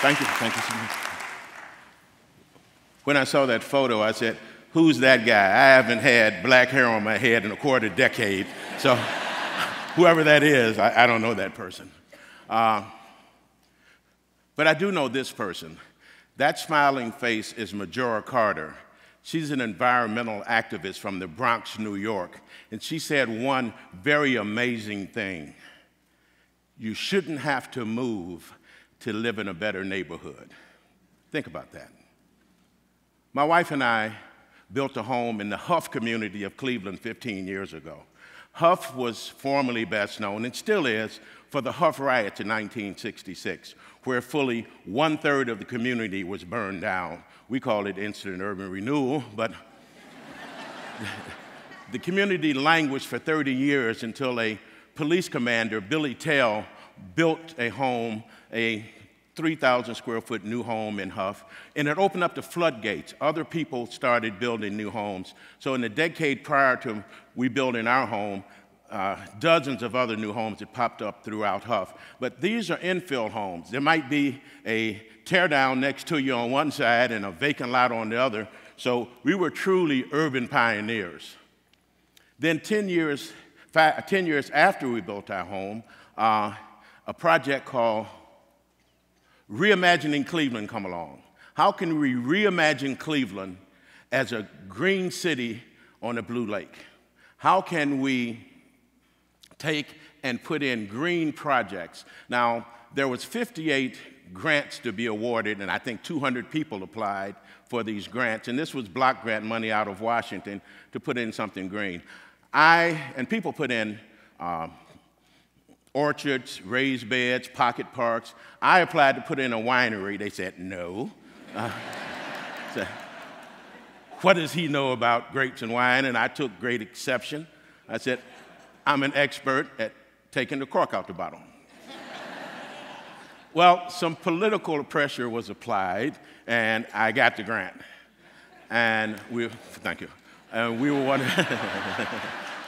Thank you, thank you so much. When I saw that photo, I said, who's that guy? I haven't had black hair on my head in a quarter decade, so whoever that is, I don't know that person. But I do know this person. That smiling face is Majora Carter. She's an environmental activist from the Bronx, New York, and she said one very amazing thing. You shouldn't have to move to live in a better neighborhood. Think about that. My wife and I built a home in the Hough community of Cleveland 15 years ago. Hough was formerly best known, and still is, for the Hough riots in 1966, where fully 1/3 of the community was burned down. We call it instant urban renewal, but the community languished for 30 years until a police commander, Billy Tell, built a home, a 3,000 square foot new home in Hough, and it opened up the floodgates. Other people started building new homes. So in the decade prior to we building our home, dozens of other new homes had popped up throughout Hough. But these are infill homes. There might be a tear down next to you on one side and a vacant lot on the other. So we were truly urban pioneers. Then 10 years after we built our home, a project called Reimagining Cleveland come along. How can we reimagine Cleveland as a green city on a blue lake? How can we take and put in green projects? Now, there was 58 grants to be awarded, and I think 200 people applied for these grants, and this was block grant money out of Washington to put in something green. And people put in orchards, raised beds, pocket parks. I applied to put in a winery. They said no. So, what does he know about grapes and wine? And I took great exception. I said, I'm an expert at taking the cork out the bottle. Well, some political pressure was applied, and I got the grant. And thank you. And we were one.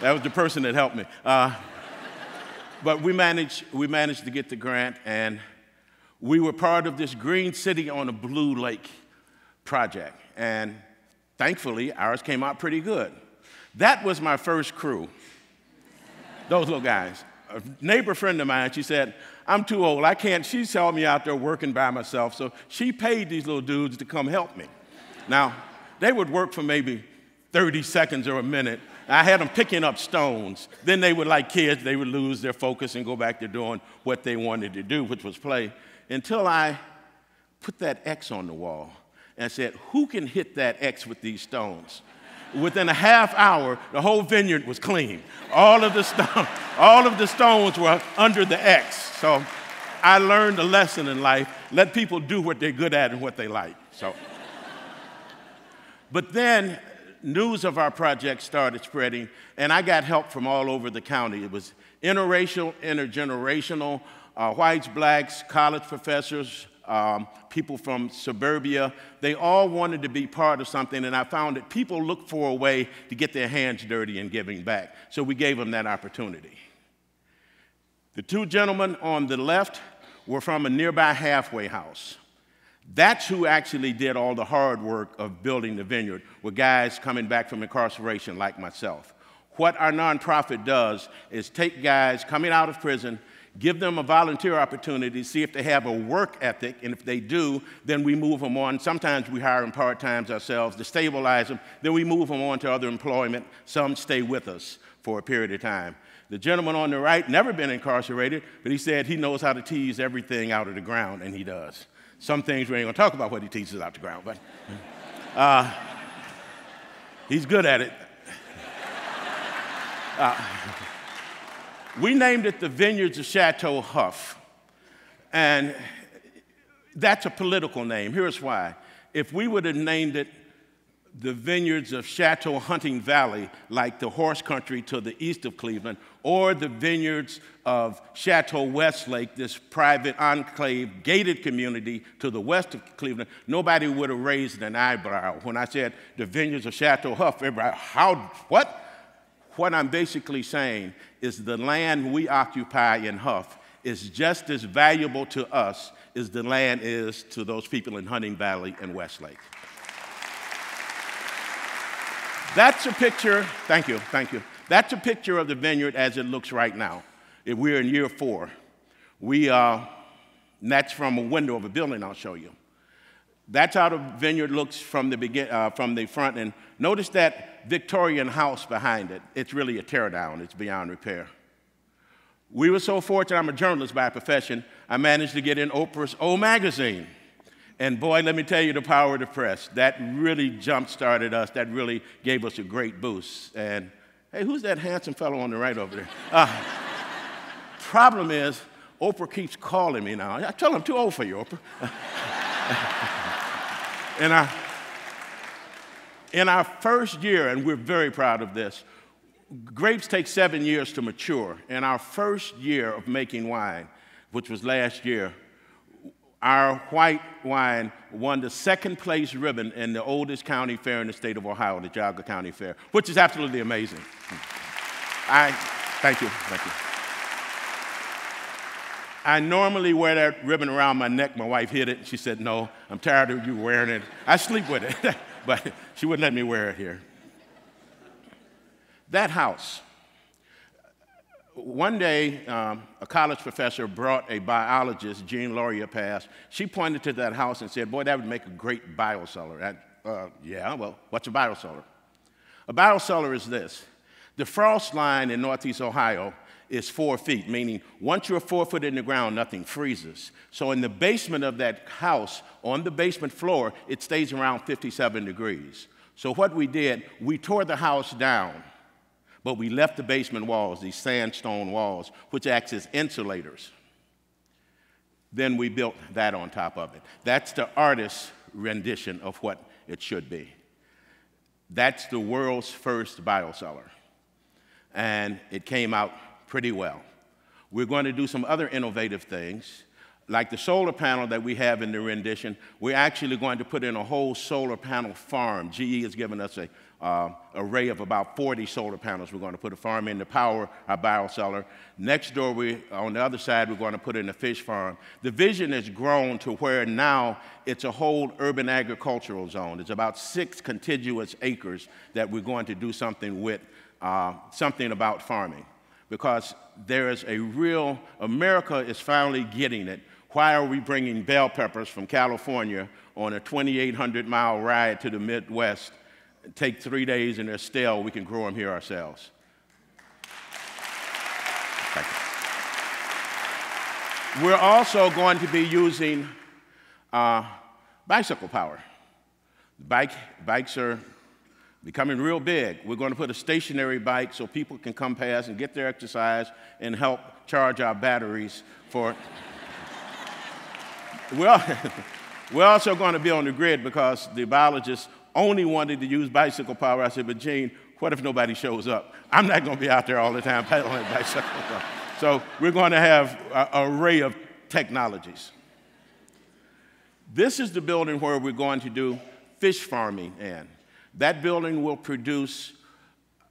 That was the person that helped me. But we managed to get the grant, and we were part of this green city on a blue lake project. And thankfully, ours came out pretty good. That was my first crew, those little guys. A neighbor friend of mine, she said, I'm too old, I can't, she saw me out there working by myself, so she paid these little dudes to come help me. Now, they would work for maybe 30 seconds or a minute. I had them picking up stones. Then they would, like kids, they would lose their focus and go back to doing what they wanted to do, which was play, until I put that X on the wall and said, who can hit that X with these stones? Within a half hour, the whole vineyard was clean. All of the stones were under the X. So I learned a lesson in life. Let people do what they're good at and what they like. But then news of our project started spreading, and I got help from all over the county. It was interracial, intergenerational, whites, blacks, college professors, people from suburbia. They all wanted to be part of something, and I found that people look for a way to get their hands dirty in giving back. So we gave them that opportunity. The two gentlemen on the left were from a nearby halfway house. That's who actually did all the hard work of building the vineyard, were guys coming back from incarceration like myself. What our nonprofit does is take guys coming out of prison, give them a volunteer opportunity, see if they have a work ethic, and if they do, then we move them on. Sometimes we hire them part-times ourselves to stabilize them, then we move them on to other employment. Some stay with us for a period of time. The gentleman on the right, never been incarcerated, but he said he knows how to tease everything out of the ground, and he does. Some things we ain't gonna talk about what he teaches out the ground, but he's good at it. We named it the Vineyards of Château Hough, and that's a political name. Here's why. If we would have named it the Vineyards of Château Hunting Valley, like the horse country to the east of Cleveland, or the Vineyards of Château Westlake, this private enclave gated community to the west of Cleveland, nobody would have raised an eyebrow. When I said the Vineyards of Château Hough, everybody, what? What I'm basically saying is the land we occupy in Hough is just as valuable to us as the land is to those people in Hunting Valley and Westlake. That's a picture, thank you. That's a picture of the vineyard as it looks right now. We're in year 4. And that's from a window of a building I'll show you. That's how the vineyard looks from the front. And notice that Victorian house behind it. It's really a teardown. It's beyond repair. We were so fortunate, I'm a journalist by profession, I managed to get in Oprah's old magazine. And boy, let me tell you the power of the press. That really jump-started us. That really gave us a great boost. And hey, who's that handsome fellow on the right over there? Problem is, Oprah keeps calling me now. I tell her I'm too old for you, Oprah. In our first year, and we're very proud of this, grapes take 7 years to mature. In our first year of making wine, which was last year, our white wine won the 2nd place ribbon in the oldest county fair in the state of Ohio, the Geauga County Fair, which is absolutely amazing. Thank you. I normally wear that ribbon around my neck. My wife hid it. She said, no, I'm tired of you wearing it. I sleep with it, but she wouldn't let me wear it here. That house. One day, a college professor brought a biologist, Jean Laurier, past. She pointed to that house and said, boy, that would make a great BioCellar. Yeah, well, what's a BioCellar? A BioCellar is this. The frost line in Northeast Ohio is 4 feet, meaning once you're 4 foot in the ground, nothing freezes. So in the basement of that house, on the basement floor, it stays around 57 degrees. So what we did, we tore the house down, but we left the basement walls, these sandstone walls, which acts as insulators. Then we built that on top of it. That's the artist's rendition of what it should be. That's the world's first BioCellar. And it came out pretty well. We're going to do some other innovative things. Like the solar panel that we have in the rendition, we're actually going to put in a whole solar panel farm. GE has given us an array of about 40 solar panels. We're going to put a farm in to power our BioCellar. Next door, on the other side, we're going to put in a fish farm. The vision has grown to where now it's a whole urban agricultural zone. It's about 6 contiguous acres that we're going to do something with, something about farming. Because there is a real, America is finally getting it. Why are we bringing bell peppers from California on a 2,800-mile ride to the Midwest? Take 3 days and they're stale. We can grow them here ourselves. Thank you. We're also going to be using bicycle power. Bikes are becoming real big. We're going to put a stationary bike so people can come past and get their exercise and help charge our batteries for it. We're also going to be on the grid because the biologists only wanted to use bicycle power. I said, but Gene, what if nobody shows up? I'm not going to be out there all the time pedaling bicycle power. So we're going to have an array of technologies. This is the building where we're going to do fish farming in. That building will produce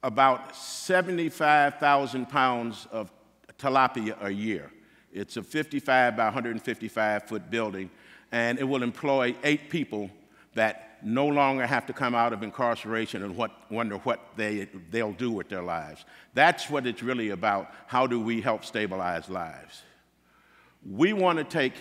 about 75,000 pounds of tilapia a year. It's a 55 by 155-foot building, and it will employ 8 people that no longer have to come out of incarceration and wonder what they'll do with their lives. That's what it's really about. How do we help stabilize lives? We want to take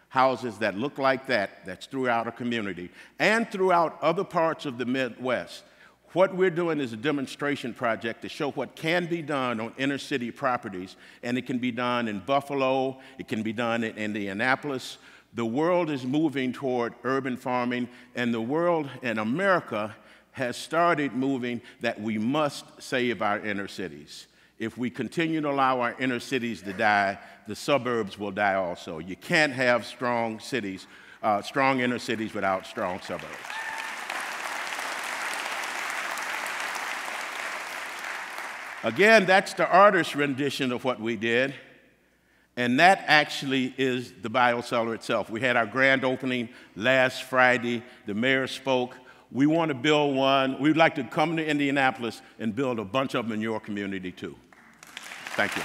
houses that look like that's throughout our community, and throughout other parts of the Midwest. What we're doing is a demonstration project to show what can be done on inner city properties, and it can be done in Buffalo, it can be done in Indianapolis. The world is moving toward urban farming, and the world and America has started moving that we must save our inner cities. If we continue to allow our inner cities to die, the suburbs will die also. You can't have strong cities, strong inner cities without strong suburbs. Again, that's the artist's rendition of what we did, and that actually is the BioCellar itself. We had our grand opening last Friday. The mayor spoke. We want to build one. We'd like to come to Indianapolis and build a bunch of them in your community too. Thank you.